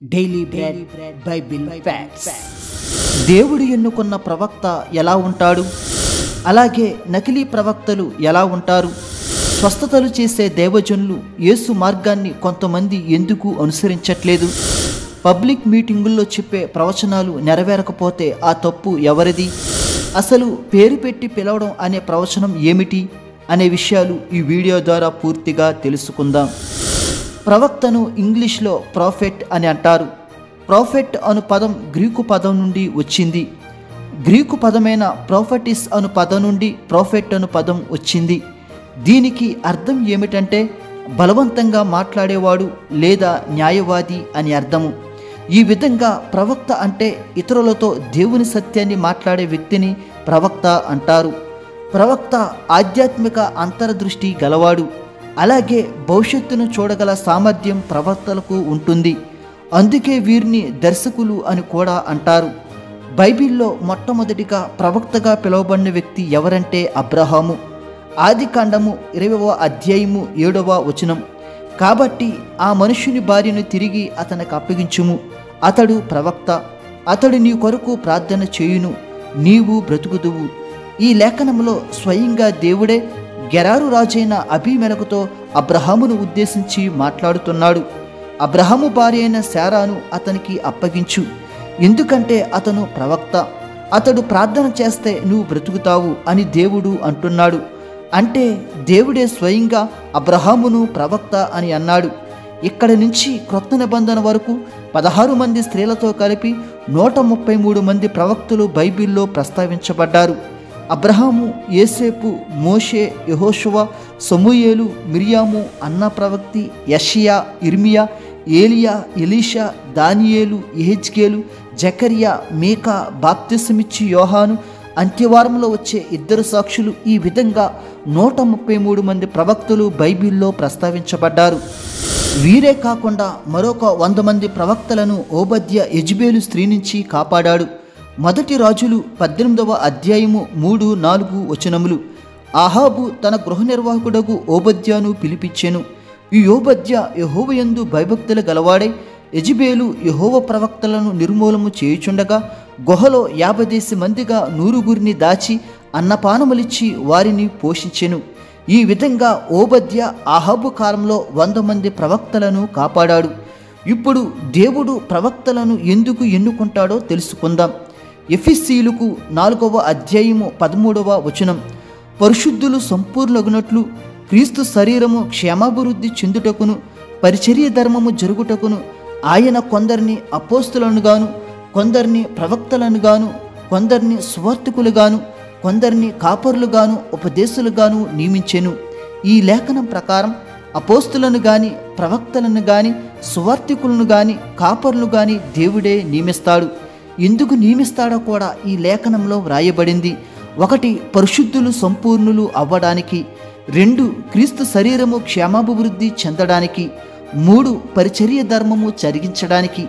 Daily bread Bible facts. దేవుడు ఎన్నుకున్న ప్రవక్త ఎలా ఉంటాడు, అలాగే నకిలీ ప్రవక్తలు ఎలా ఉంటారు? స్వస్థతలు చేసే దైవజనులు యేసు మార్గాన్ని కొంతమంది ఎందుకు అనుసరించట్లేదు? పబ్లిక్ మీటింగుల్లో చెప్పే ప్రవచనాలు నెరవేరకపోతే ఆ తప్పు ఎవరిది? అసలు పేరు పెట్టి పిలవడం అనే ప్రవచనం ఏమిటి అనే విషయాలు ఈ వీడియో ద్వారా పూర్తిగా తెలుసుకుందాం. ప్రవక్తను ఇంగ్లీష్లో ప్రాఫెట్ అని అంటారు. ప్రాఫెట్ అను పదం గ్రీకు పదం నుండి వచ్చింది. గ్రీకు పదమైన ప్రాఫెటిస్ అను పదం నుండి ప్రాఫెట్ అను పదం వచ్చింది. దీనికి అర్థం ఏమిటంటే బలవంతంగా మాట్లాడేవాడు లేదా న్యాయవాది అని అర్థము. ఈ విధంగా ప్రవక్త అంటే ఇతరులతో దేవుని సత్యాన్ని మాట్లాడే వ్యక్తిని ప్రవక్త అంటారు. ప్రవక్త ఆధ్యాత్మిక అంతర్దృష్టి గలవాడు. అలాగే భవిష్యత్తును చూడగల సామర్థ్యం ప్రవక్తలకు ఉంటుంది. అందుకే వీరిని దర్శకులు అని కూడా అంటారు. బైబిల్లో మొట్టమొదటిగా ప్రవక్తగా పిలువబడిన వ్యక్తి ఎవరంటే అబ్రహాము. ఆదికాండము 20వ అధ్యాయము 7వ వచనం. కాబట్టి ఆ మనుష్యుని భార్యను తిరిగి అతనికి అప్పగించుము, అతడు ప్రవక్త, అతడు నీ కొరకు ప్రార్థన చేయును, నీవు బ్రతుకుదువు. ఈ లేఖనంలో స్వయంగా దేవుడే గెరారు రాజైన అబీమెలకుతో అబ్రహామును ఉద్దేశించి మాట్లాడుతున్నాడు. అబ్రహాము భార్య అయిన శారాను అతనికి అప్పగించు, ఎందుకంటే అతను ప్రవక్త, అతడు ప్రార్థన చేస్తే నువ్వు బ్రతుకుతావు అని దేవుడు అంటున్నాడు. అంటే దేవుడే స్వయంగా అబ్రహామును ప్రవక్త అని అన్నాడు. ఇక్కడి నుంచి క్రొత్త నిబంధన వరకు 16 మంది స్త్రీలతో కలిపి 133 మంది ప్రవక్తలు బైబిల్లో ప్రస్తావించబడ్డారు. అబ్రహాము, యేసేపు, మోషే, యెహోషువ, సమూయేలు, మిర్యాము, అన్నా ప్రవక్తి, యెషయా, ఇర్మియా, ఏలియా, ఎలీషా, దానియేలు, యెహెజ్కేలు, జకరియా, మీకా, బాప్తిసమిచ్చి యోహాను, అంత్యవారంలో వచ్చే 2 సాక్షులు, ఈ విధంగా 133 మంది ప్రవక్తలు బైబిల్లో ప్రస్తావించబడ్డారు. వీరే కాకుండా మరొక 100 మంది ప్రవక్తలను ఓబద్య యెజెబెలు స్త్రీ నుంచి కాపాడాడు. మొదటి రాజులు 18వ అధ్యాయము 3-4 వచనములు. ఆహాబు తన గృహ నిర్వాహకుడగు ఓబద్యాను పిలిపించెను. ఈ ఓబద్య యెహోవాయందు భయభక్తులు గలవాడై యెజెబెలు యెహోవా ప్రవక్తలను నిర్మూలము చేయుచుండగా గుహలో 50 మందిగా 100 దాచి అన్నపానములిచ్చి వారిని పోషించెను. ఈ విధంగా ఓబద్య ఆహాబు కాలంలో 100 మంది ప్రవక్తలను కాపాడాడు. ఇప్పుడు దేవుడు ప్రవక్తలను ఎందుకు ఎన్నుకుంటాడో తెలుసుకుందాం. ఎఫెసీయులకు 4వ అధ్యాయము 13వ వచనం. పరిశుద్ధులు సంపూర్ణులగునట్లు క్రీస్తు శరీరము క్షేమాభివృద్ధి చెందుటకును పరిచర్య ధర్మము జరుగుటకును ఆయన కొందరిని అపోస్తులను గాను, కొందరిని ప్రవక్తలను గాను, కొందరిని సువార్తికులుగాను, కొందరిని కాపరులుగాను, ఉపదేశులుగాను నియమించెను. ఈ లేఖనం ప్రకారం అపోస్తులను గాని, ప్రవక్తలను గాని, సువార్తికులను గాని, కాపరులను గాని దేవుడే నియమిస్తాడు. ఎందుకు నియమిస్తాడో కూడా ఈ లేఖనంలో వ్రాయబడింది. 1 పరిశుద్ధులు సంపూర్ణులు అవ్వడానికి, 2 క్రీస్తు శరీరము క్షేమాభివృద్ధి చెందడానికి, 3 పరిచర్య ధర్మము జరిగించడానికి.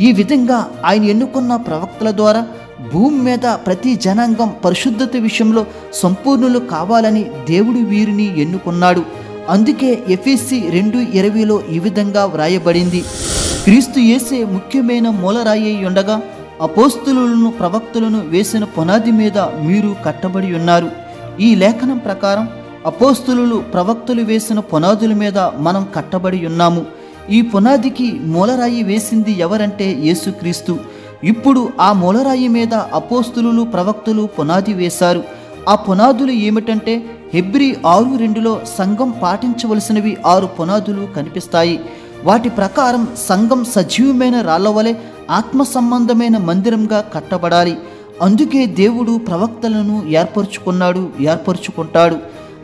ఈ విధంగా ఆయన ఎన్నుకున్న ప్రవక్తల ద్వారా భూమి మీద ప్రతి జనాంగం పరిశుద్ధత విషయంలో సంపూర్ణులు కావాలని దేవుడు వీరిని ఎన్నుకున్నాడు. అందుకే ఎఫెసీ 2:20లో ఈ విధంగా వ్రాయబడింది. క్రీస్తు యేసే ముఖ్యమైన మూలరాయి ఉండగా అపోస్తులను ప్రవక్తలను వేసిన పునాది మీద మీరు కట్టబడి ఉన్నారు. ఈ లేఖనం ప్రకారం అపోస్తులు ప్రవక్తలు వేసిన పునాదుల మీద మనం కట్టబడి ఉన్నాము. ఈ పునాదికి మూలరాయి వేసింది ఎవరంటే యేసుక్రీస్తు. ఇప్పుడు ఆ మూలరాయి మీద అపోస్తులు ప్రవక్తలు పునాది వేశారు. ఆ పునాదులు ఏమిటంటే హెబ్రీ 6:2లో సంఘం పాటించవలసినవి 6 పునాదులు కనిపిస్తాయి. వాటి ప్రకారం సంఘం సజీవమైన రాళ్ల వలె ఆత్మ సంబంధమైన మందిరంగా కట్టబడాలి. అందుకే దేవుడు ప్రవక్తలను ఏర్పరచుకుంటాడు.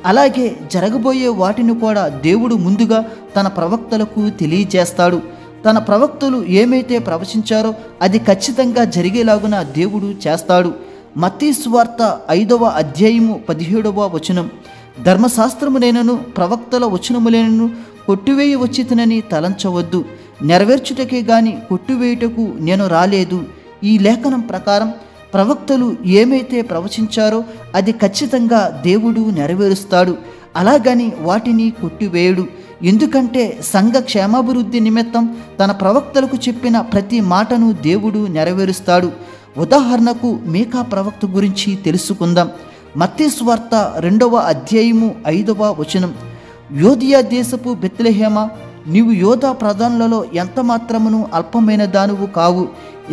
అలాగే జరగబోయే వాటిని కూడా దేవుడు ముందుగా తన ప్రవక్తలకు తెలియజేస్తాడు. తన ప్రవక్తలు ఏమైతే ప్రవచించారో అది ఖచ్చితంగా జరిగేలాగున దేవుడు చేస్తాడు. మత్తయి సువార్త 5వ అధ్యాయము 17వ వచనం. ధర్మశాస్త్రమునైనను ప్రవక్తల వచనములైనను కొట్టివేయ వచ్చితనని తలంచవద్దు, నెరవేర్చుటకే గాని కొట్టివేయుటకు నేను రాలేదు. ఈ లేఖనం ప్రకారం ప్రవక్తలు ఏమైతే ప్రవచించారో అది ఖచ్చితంగా దేవుడు నెరవేరుస్తాడు. అలాగని వాటిని కొట్టివేయడు. ఎందుకంటే సంఘ క్షేమాభివృద్ధి నిమిత్తం తన ప్రవక్తలకు చెప్పిన ప్రతి మాటను దేవుడు నెరవేరుస్తాడు. ఉదాహరణకు మీకా ప్రవక్త గురించి తెలుసుకుందాం. మత్తయి సువార్త 2వ అధ్యాయము 5వ వచనం. యోదియా దేశపు బెత్లెహేమ, నీవు యోధా ప్రధానులలో ఎంత మాత్రమును అల్పమైన దానువు కావు.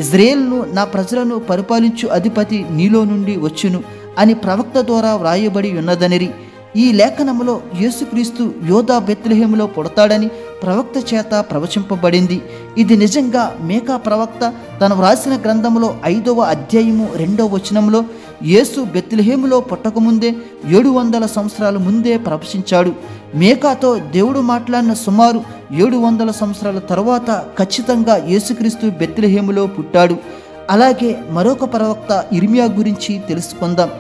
ఇజ్రాయేలును నా ప్రజలను పరిపాలించు అధిపతి నీలో నుండి వచ్చును అని ప్రవక్త ద్వారా వ్రాయబడి ఉన్నదనిరి. ఈ లేఖనములో యేసుక్రీస్తు యోధా బెత్లెహేములో పుడతాడని ప్రవక్త చేత ప్రవచింపబడింది. ఇది నిజంగా మీకా ప్రవక్త తను వ్రాసిన గ్రంథంలో 5వ అధ్యాయము 2వ వచనంలో యేసు బెత్లెహేములో పుట్టకముందే 700 సంవత్సరాల ముందే ప్రవచించాడు. మీకాతో దేవుడు మాట్లాడిన సుమారు 700 సంవత్సరాల తరువాత ఖచ్చితంగా యేసుక్రీస్తు బెత్లెహేములో పుట్టాడు. అలాగే మరొక ప్రవక్త ఇర్మియా గురించి తెలుసుకుందాం.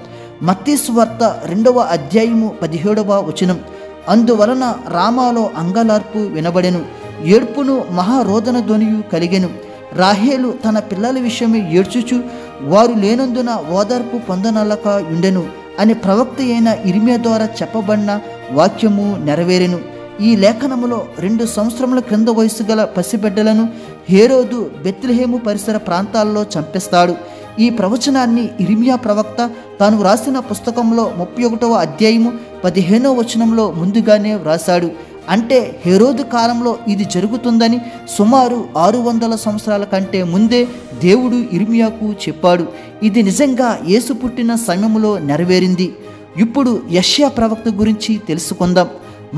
మత్తయి సువార్త 2వ అధ్యాయము 17వ వచనం. అందువలన రామాలో అంగలార్పు వినబడెను, ఏడ్పును మహారోదన ధ్వనియు కలిగెను. రాహేలు తన పిల్లల విషయమై ఏడ్చుచు వారు లేనందున ఓదార్పు పొందనలక ఉండెను అని ప్రవక్త అయిన ఇర్మియా ద్వారా చెప్పబడిన వాక్యము నెరవేరెను. ఈ లేఖనములో 2 సంవత్సరముల క్రింద వయసు గల పసిబిడ్డలను హేరోదు బెత్లెహేము పరిసర ప్రాంతాల్లో చంపేస్తాడు. ఈ ప్రవచనాన్ని ఇర్మియా ప్రవక్త తాను వ్రాసిన పుస్తకంలో 31వ అధ్యాయము 15వ వచనంలో ముందుగానే వ్రాశాడు. అంటే హేరోదు కాలంలో ఇది జరుగుతుందని సుమారు 600 సంవత్సరాల కంటే ముందే దేవుడు ఇర్మియాకు చెప్పాడు. ఇది నిజంగా యేసు పుట్టిన సమయంలో నెరవేరింది. ఇప్పుడు యెషయా ప్రవక్త గురించి తెలుసుకుందాం.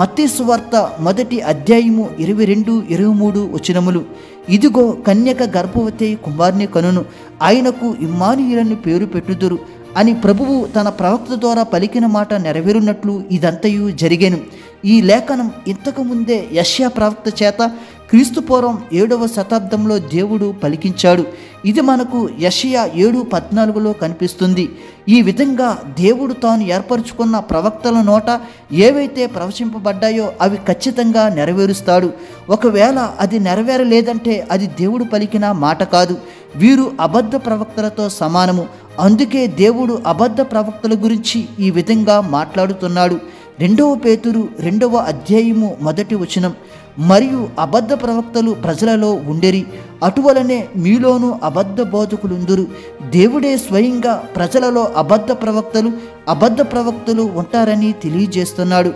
మత్తయి సువార్త 1వ అధ్యాయము 22-23 వచనములు. ఇదిగో కన్యక గర్భవతి కుమారుని కనును, ఆయనకు ఇమ్మానుయేలని పేరు పెట్టుదురు అని ప్రభువు తన ప్రవక్త ద్వారా పలికిన మాట నెరవేరునట్లు ఇదంతయు జరిగెను. ఈ లేఖనం ఇంతకుముందే యెషయా ప్రవక్త చేత క్రీస్తుపూర్వం 7వ శతాబ్దంలో దేవుడు పలికించాడు. ఇది మనకు యెషయా 7:14లో కనిపిస్తుంది. ఈ విధంగా దేవుడు తాను ఏర్పరచుకున్న ప్రవక్తల నోట ఏవైతే ప్రవచింపబడ్డాయో అవి ఖచ్చితంగా నెరవేరుస్తాడు. ఒకవేళ అది నెరవేరలేదంటే అది దేవుడు పలికిన మాట కాదు. వీరు అబద్ధ ప్రవక్తలతో సమానము. అందుకే దేవుడు అబద్ధ ప్రవక్తల గురించి ఈ విధంగా మాట్లాడుతున్నాడు. 2వ పేతురు 2వ అధ్యాయము 1వ వచనం. మరియు అబద్ధ ప్రవక్తలు ప్రజలలో ఉండెరి, అటువలనే మీలోనూ అబద్ధ బోధకులుందురు. దేవుడే స్వయంగా ప్రజలలో అబద్ధ ప్రవక్తలు ఉంటారని తెలియజేస్తున్నాడు.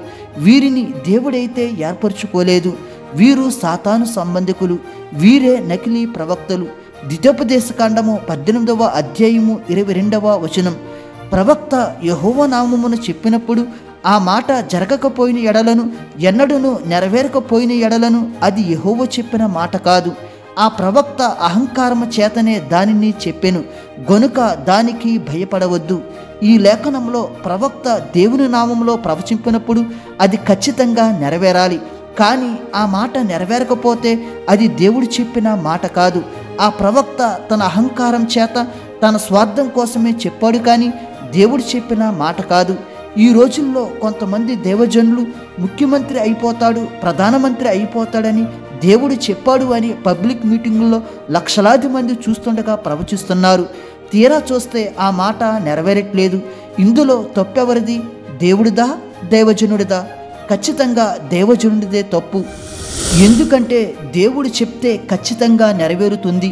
వీరిని దేవుడైతే ఏర్పరచుకోలేదు. వీరు సాతాను సంబంధికులు. వీరే నకిలీ ప్రవక్తలు. ద్వితోపదేశకాండము 18వ అధ్యాయము 22వ వచనం. ప్రవక్త యెహోవా నామమును చెప్పినప్పుడు ఆ మాట జరగకపోయిన ఎడలను, ఎన్నడూను నెరవేరకపోయిన ఎడలను అది యెహోవా చెప్పిన మాట కాదు. ఆ ప్రవక్త అహంకారము చేతనే దానిని చెప్పెను గనుక దానికి భయపడవద్దు. ఈ లేఖనంలో ప్రవక్త దేవుని నామంలో ప్రవచింపినప్పుడు అది ఖచ్చితంగా నెరవేరాలి. కానీ ఆ మాట నెరవేరకపోతే అది దేవుడు చెప్పిన మాట కాదు. ఆ ప్రవక్త తన అహంకారం చేత తన స్వార్థం కోసమే చెప్పాడు, కానీ దేవుడు చెప్పిన మాట కాదు. ఈ రోజుల్లో కొంతమంది దేవజనులు ముఖ్యమంత్రి అయిపోతాడు, ప్రధానమంత్రి అయిపోతాడని దేవుడు చెప్పాడు అని పబ్లిక్ మీటింగుల్లో లక్షలాది మంది చూస్తుండగా ప్రవచిస్తున్నారు. తీరా చూస్తే ఆ మాట నెరవేరట్లేదు. ఇందులో తప్పెవరిది? దేవుడిదా, దేవజనుడిదా? ఖచ్చితంగా దేవజనుడిదే తప్పు. ఎందుకంటే దేవుడు చెప్తే ఖచ్చితంగా నెరవేరుతుంది.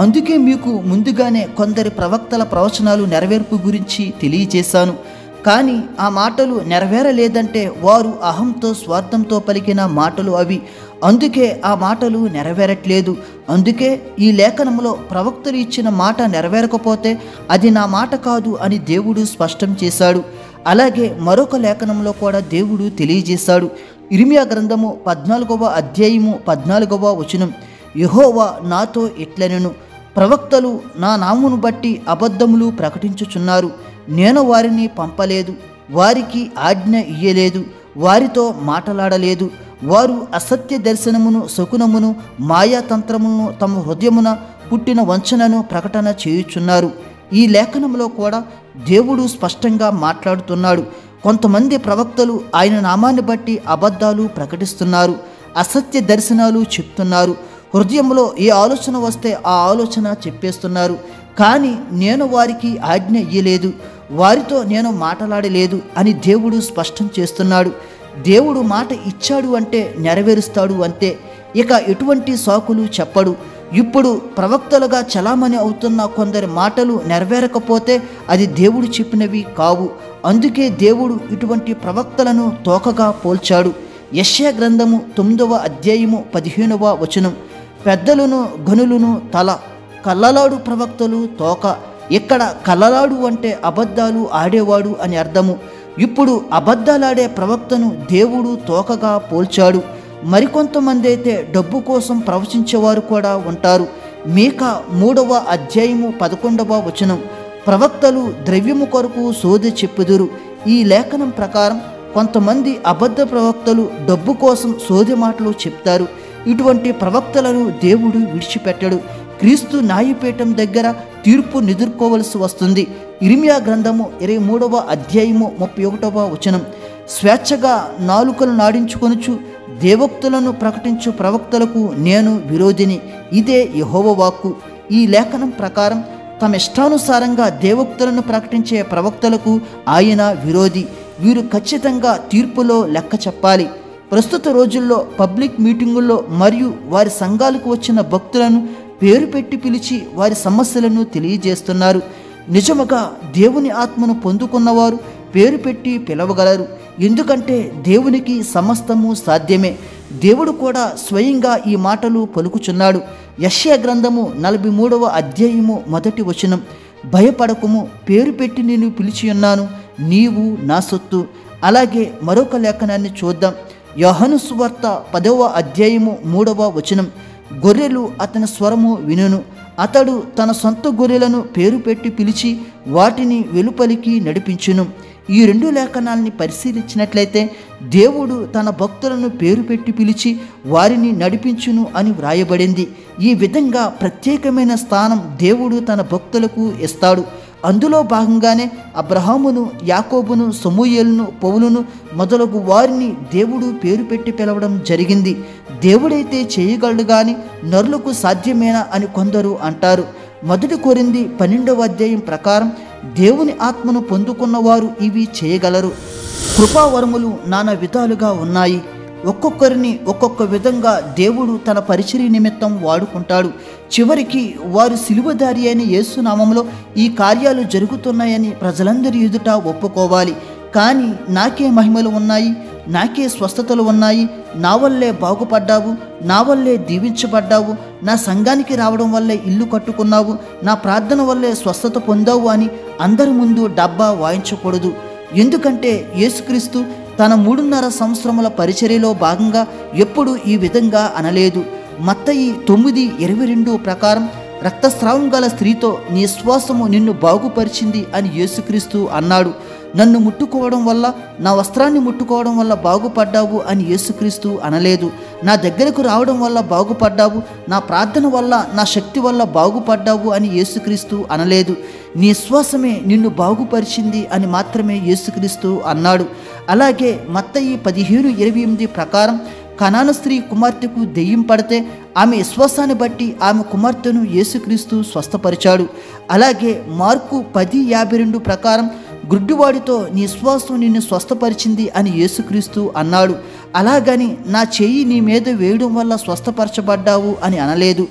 అందుకే మీకు ముందుగానే కొందరి ప్రవక్తల ప్రవచనాలు నెరవేర్పు గురించి తెలియజేశాను. కానీ ఆ మాటలు నెరవేరలేదంటే వారు అహంతో స్వార్థంతో పలికిన మాటలు అవి. అందుకే ఆ మాటలు నెరవేరట్లేదు. అందుకే ఈ లేఖనంలో ప్రవక్తలు ఇచ్చిన మాట నెరవేరకపోతే అది నా మాట కాదు అని దేవుడు స్పష్టం చేశాడు. అలాగే మరొక లేఖనంలో కూడా దేవుడు తెలియజేశాడు. ఇర్మియా గ్రంథము 14వ అధ్యాయము 14వ వచనం. యెహోవా నాతో ఇట్లనెను, ప్రవక్తలు నా నామమును బట్టి అబద్ధములు ప్రకటించుచున్నారు. నేను వారిని పంపలేదు, వారికి ఆజ్ఞ ఇయ్యలేదు, వారితో మాట్లాడలేదు. వారు అసత్య దర్శనమును, శకునమును, మాయాతంత్రమును, తమ హృదయమున పుట్టిన వంచనను ప్రకటన చేయుచున్నారు. ఈ లేఖనంలో కూడా దేవుడు స్పష్టంగా మాట్లాడుతున్నాడు. కొంతమంది ప్రవక్తలు ఆయన నామాన్ని బట్టి అబద్ధాలు ప్రకటిస్తున్నారు, అసత్య దర్శనాలు చెప్తున్నారు. హృదయంలో ఏ ఆలోచన వస్తే ఆ ఆలోచన చెప్పేస్తున్నారు. కానీ నేను వారికి ఆజ్ఞ ఇయ్యలేదు, వారితో నేను మాట్లాడలేదు అని దేవుడు స్పష్టం చేస్తున్నాడు. దేవుడు మాట ఇచ్చాడు అంటే నెరవేరుస్తాడు అంతే. ఇక ఎటువంటి సాకులు చెప్పడు. ఇప్పుడు ప్రవక్తలుగా చలామణి అవుతున్న కొందరి మాటలు నెరవేరకపోతే అది దేవుడు చెప్పినవి కావు. అందుకే దేవుడు ఇటువంటి ప్రవక్తలను తోకగా పోల్చాడు. యెషయా గ్రంథము 9వ అధ్యాయము 15వ వచనం. పెద్దలను గనులను తల, కల్లలాడు ప్రవక్తలు తోక. ఇక్కడ కల్లలాడు అంటే అబద్ధాలు ఆడేవాడు అని అర్థము. ఇప్పుడు అబద్ధాలాడే ప్రవక్తను దేవుడు తోకగా పోల్చాడు. మరికొంతమంది అయితే డబ్బు కోసం ప్రవచించేవారు కూడా ఉంటారు. మీకా 3వ అధ్యాయము 11వ వచనం. ప్రవక్తలు ద్రవ్యము కొరకు సోదె చెప్పుదురు. ఈ లేఖనం ప్రకారం కొంతమంది అబద్ధ ప్రవక్తలు డబ్బు కోసం సోదె మాటలు చెప్తారు. ఇటువంటి ప్రవక్తలను దేవుడు విడిచిపెట్టడు. క్రీస్తు న్యాయపీఠం దగ్గర తీర్పు ఎదుర్కోవలసి వస్తుంది. ఇర్మియా గ్రంథము 23వ అధ్యాయము 31వ వచనం. స్వేచ్ఛగా నాలుకలు నాడించుకొనుచు దేవోక్తులను ప్రకటించు ప్రవక్తలకు నేను విరోధిని. ఇదే యెహోవా వాక్కు. ఈ లేఖనం ప్రకారం తమ ఇష్టానుసారంగా దేవోక్తులను ప్రకటించే ప్రవక్తలకు ఆయన విరోధి. వీరు ఖచ్చితంగా తీర్పులో లెక్క చెప్పాలి. ప్రస్తుత రోజుల్లో పబ్లిక్ మీటింగుల్లో మరియు వారి సంఘాలకు వచ్చిన భక్తులను పేరు పెట్టి పిలిచి వారి సమస్యలను తెలియజేస్తున్నారు. నిజముగా దేవుని ఆత్మను పొందుకున్నవారు పేరు పెట్టి పిలవగలరు. ఎందుకంటే దేవునికి సమస్తము సాధ్యమే. దేవుడు కూడా స్వయంగా ఈ మాటలు పలుకుచున్నాడు. యెషయా గ్రంథము 43వ అధ్యాయము 1వ వచనం. భయపడకుము, పేరు పెట్టి నేను పిలిచి ఉన్నాను, నీవు నా సొత్తు. అలాగే మరొక లేఖనాన్ని చూద్దాం. యోహాను సువార్త 10వ అధ్యాయము 3వ వచనం. గొర్రెలు అతని స్వరము వినును. అతడు తన సొంత గొర్రెలను పేరు పెట్టి పిలిచి వాటిని వెలుపలికి నడిపించును. ఈ రెండు లేఖనాల్ని పరిశీలించినట్లయితే దేవుడు తన భక్తులను పేరు పెట్టి పిలిచి వారిని నడిపించును అని వ్రాయబడింది. ఈ విధంగా ప్రత్యేకమైన స్థానం దేవుడు తన భక్తులకు ఇస్తాడు. అందులో భాగంగానే అబ్రహామును, యాకోబును, సమూయేలును, పౌలును మొదలగు వారిని దేవుడు పేరు పెట్టి పిలవడం జరిగింది. దేవుడైతే చేయగలడు గాని నరులకు సాధ్యమేనా అని కొందరు అంటారు. 1 కొరింథీ 12వ అధ్యాయం ప్రకారం దేవుని ఆత్మను పొందుకున్నవారు ఇవి చేయగలరు. కృపావరములు నానా విధాలుగా ఉన్నాయి. ఒక్కొక్కరిని ఒక్కొక్క విధంగా దేవుడు తన పరిచర్య నిమిత్తం వాడుకుంటాడు. చివరికి వారు సిలువదారి అయిన యేసు నామములో ఈ కార్యాలు జరుగుతున్నాయని ప్రజలందరి ఎదుట ఒప్పుకోవాలి. కానీ నాకే మహిమలు ఉన్నాయి, నాకే స్వస్థతలు ఉన్నాయి, నా వల్లే బాగుపడ్డావు, నా వల్లే దీవించబడ్డావు, నా సంఘానికి రావడం వల్లే ఇల్లు కట్టుకున్నావు, నా ప్రార్థన వల్లే స్వస్థత పొందావు అని అందరి ముందు డబ్బా వాయించకూడదు. ఎందుకంటే యేసుక్రీస్తు తన 3.5 సంవత్సరముల పరిచర్యలో భాగంగా ఎప్పుడు ఈ విధంగా అనలేదు. మత్తయి 9:22 ప్రకారం రక్తస్రావం గల స్త్రీతో నీ విశ్వాసము నిన్ను బాగుపరిచింది అని యేసుక్రీస్తు అన్నాడు. నన్ను ముట్టుకోవడం వల్ల, నా వస్త్రాన్ని ముట్టుకోవడం వల్ల బాగుపడ్డావు అని యేసుక్రీస్తు అనలేదు. నా దగ్గరకు రావడం వల్ల బాగుపడ్డావు, నా ప్రార్థన వల్ల, నా శక్తి వల్ల బాగుపడ్డావు అని యేసుక్రీస్తు అనలేదు. నీ విశ్వాసమే నిన్ను బాగుపరిచింది అని మాత్రమే యేసుక్రీస్తు అన్నాడు. అలాగే మత్తయి 15:28 ప్రకారం కనాను స్త్రీ కుమార్తెకు దెయ్యం పడితే ఆమె విశ్వాసాన్ని బట్టి ఆమె కుమార్తెను యేసుక్రీస్తు స్వస్థపరిచాడు. అలాగే మార్కు 10:52 ప్రకారం గుడ్డివాడితో నీ విశ్వాసం నిన్ను స్వస్థపరిచింది అని యేసుక్రీస్తు అన్నాడు. అలాగని నా చెయ్యి నీ మీద వేయడం వల్ల స్వస్థపరచబడ్డావు అని అనలేదు.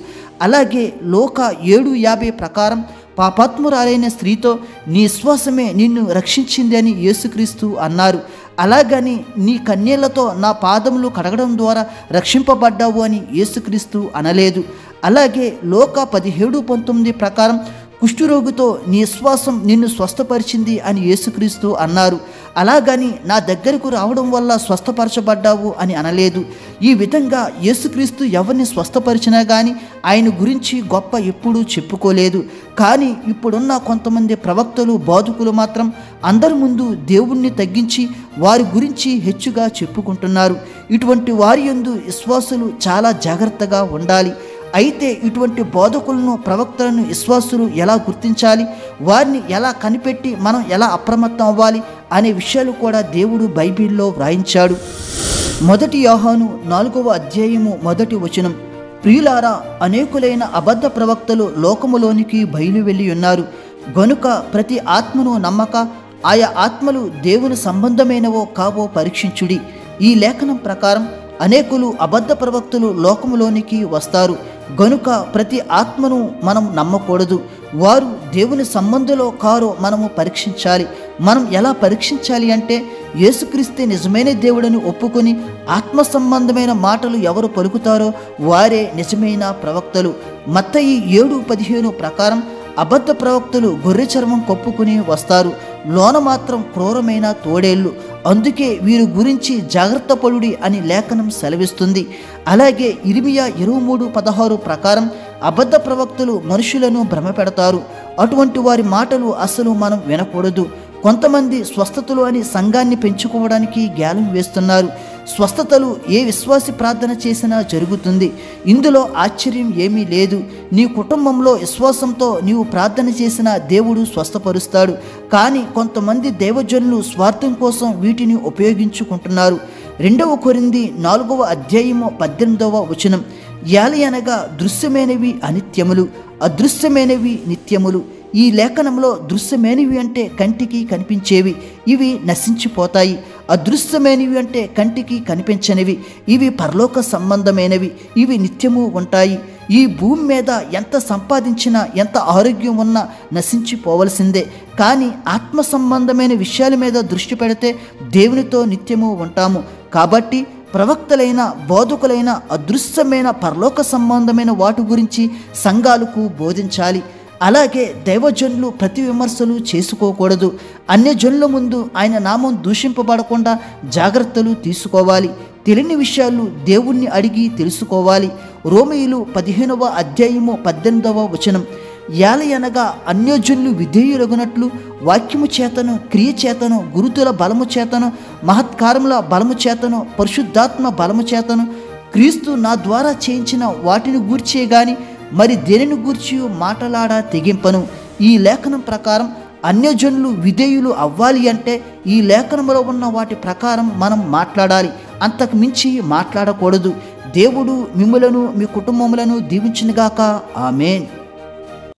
అలాగే లోక 7:50 ప్రకారం పాపాత్మురాలైన స్త్రీతో నీ విశ్వాసమే నిన్ను రక్షించింది అని యేసుక్రీస్తు అన్నారు. అలాగని నీ కన్నీళ్లతో నా పాదములు కడగడం ద్వారా రక్షింపబడ్డావు అని యేసుక్రీస్తు అనలేదు. అలాగే లోక 17:19 ప్రకారం కుష్ఠరోగితో నీ విశ్వాసం నిన్ను స్వస్థపరిచింది అని యేసుక్రీస్తు అన్నారు. అలాగని నా దగ్గరకు రావడం వల్ల స్వస్థపరచబడ్డావు అని అనలేదు. ఈ విధంగా యేసుక్రీస్తు ఎవరిని స్వస్థపరిచినా కానీ ఆయన గురించి గొప్ప ఎప్పుడూ చెప్పుకోలేదు. కానీ ఇప్పుడున్న కొంతమంది ప్రవక్తలు, బోధకులు మాత్రం అందరి ముందు దేవుణ్ణి తగ్గించి వారి గురించి హెచ్చుగా చెప్పుకుంటున్నారు. ఇటువంటి వారి యందు విశ్వాసులు చాలా జాగ్రత్తగా ఉండాలి. అయితే ఇటువంటి బోధకులను, ప్రవక్తలను విశ్వాసులు ఎలా గుర్తించాలి, వారిని ఎలా కనిపెట్టి మనం ఎలా అప్రమత్తం అవ్వాలి అనే విషయాలు కూడా దేవుడు బైబిల్లో వ్రాయించాడు. 1 యోహాను 4వ అధ్యాయము 1వ వచనం. ప్రియులారా, అనేకులైన అబద్ధ ప్రవక్తలు లోకములోనికి బయలు వెళ్ళి ఉన్నారు. గనుక ప్రతి ఆత్మను నమ్మక ఆయా ఆత్మలు దేవుని సంబంధమైనవో కావో పరీక్షించుడి. ఈ లేఖనం ప్రకారం అనేకులు అబద్ధ ప్రవక్తలు లోకములోనికి వస్తారు గనుక ప్రతి ఆత్మను మనం నమ్మకూడదు. వారు దేవుని సంబంధులో కారో మనము పరీక్షించాలి. మనం ఎలా పరీక్షించాలి అంటే యేసుక్రీస్తే నిజమైన దేవుడని ఒప్పుకొని ఆత్మ సంబంధమైన మాటలు ఎవరు పలుకుతారో వారే నిజమైన ప్రవక్తలు. మత్తయి 7:15 ప్రకారం అబద్ధ ప్రవక్తలు గొర్రె చర్మం కప్పుకుని వస్తారు, లోన మాత్రం క్రూరమైన తోడేళ్ళు. అందుకే వీరి గురించి జాగ్రత్త పడుడి అని లేఖనం సెలవిస్తుంది. అలాగే ఇర్మియా 23:16 ప్రకారం అబద్ధ ప్రవక్తలు మనుషులను భ్రమపెడతారు. అటువంటి వారి మాటలు అసలు మనం వినకూడదు. కొంతమంది స్వస్థతలు అని సంఘాన్ని పెంచుకోవడానికి గ్యాలం వేస్తున్నారు. స్వస్థతలు ఏ విశ్వాసి ప్రార్థన చేసినా జరుగుతుంది. ఇందులో ఆశ్చర్యం ఏమీ లేదు. నీ కుటుంబంలో విశ్వాసంతో నీవు ప్రార్థన చేసిన దేవుడు స్వస్థపరుస్తాడు. కానీ కొంతమంది దైవజనులు స్వార్థం కోసం వీటిని ఉపయోగించుకుంటున్నారు. 2 కొరింథీ 4:18 ఏలయనగా దృశ్యమైనవి అనిత్యములు, అదృశ్యమైనవి నిత్యములు. ఈ లేఖనంలో దృశ్యమైనవి అంటే కంటికి కనిపించేవి, ఇవి నశించిపోతాయి. అదృశ్యమైనవి అంటే కంటికి కనిపించనివి, ఇవి పరలోక సంబంధమైనవి, ఇవి నిత్యము ఉంటాయి. ఈ భూమి మీద ఎంత సంపాదించినా ఎంత ఆరోగ్యం ఉన్నా నశించిపోవలసిందే. కానీ ఆత్మ సంబంధమైన విషయాల మీద దృష్టి పెడితే దేవునితో నిత్యము ఉంటాము. కాబట్టి ప్రవక్తలైన బోధకులైన అదృశ్యమైన పరలోక సంబంధమైన వాటి గురించి సంఘాలకు బోధించాలి. అలాగే దైవజనులు ప్రతి విమర్శలు చేసుకోకూడదు. అన్యజనుల ముందు ఆయన నామం దూషింపబడకుండా జాగ్రత్తలు తీసుకోవాలి. తెలియని విషయాలు దేవుణ్ణి అడిగి తెలుసుకోవాలి. రోమీయులు 15:18 ఏలయనగా అన్యజనులు విధేయులగునట్లు వాక్యము చేతను, క్రియ చేతను, గురుతుల బలము చేతను, మహత్కారముల బలము చేతను, పరిశుద్ధాత్మ బలము చేతను, క్రీస్తు నా ద్వారా చేయించిన వాటిని గూర్చే గాని మరి దేనిని గూర్చి మాటలాడ తెగింపను. ఈ లేఖనం ప్రకారం అన్యజనులు విధేయులు అవ్వాలి అంటే ఈ లేఖనంలో ఉన్న వాటి ప్రకారం మనం మాట్లాడాలి, అంతకు మించి మాట్లాడకూడదు. దేవుడు మిమ్ములను మీ కుటుంబములను దీవించునుగాక. ఆమేన్.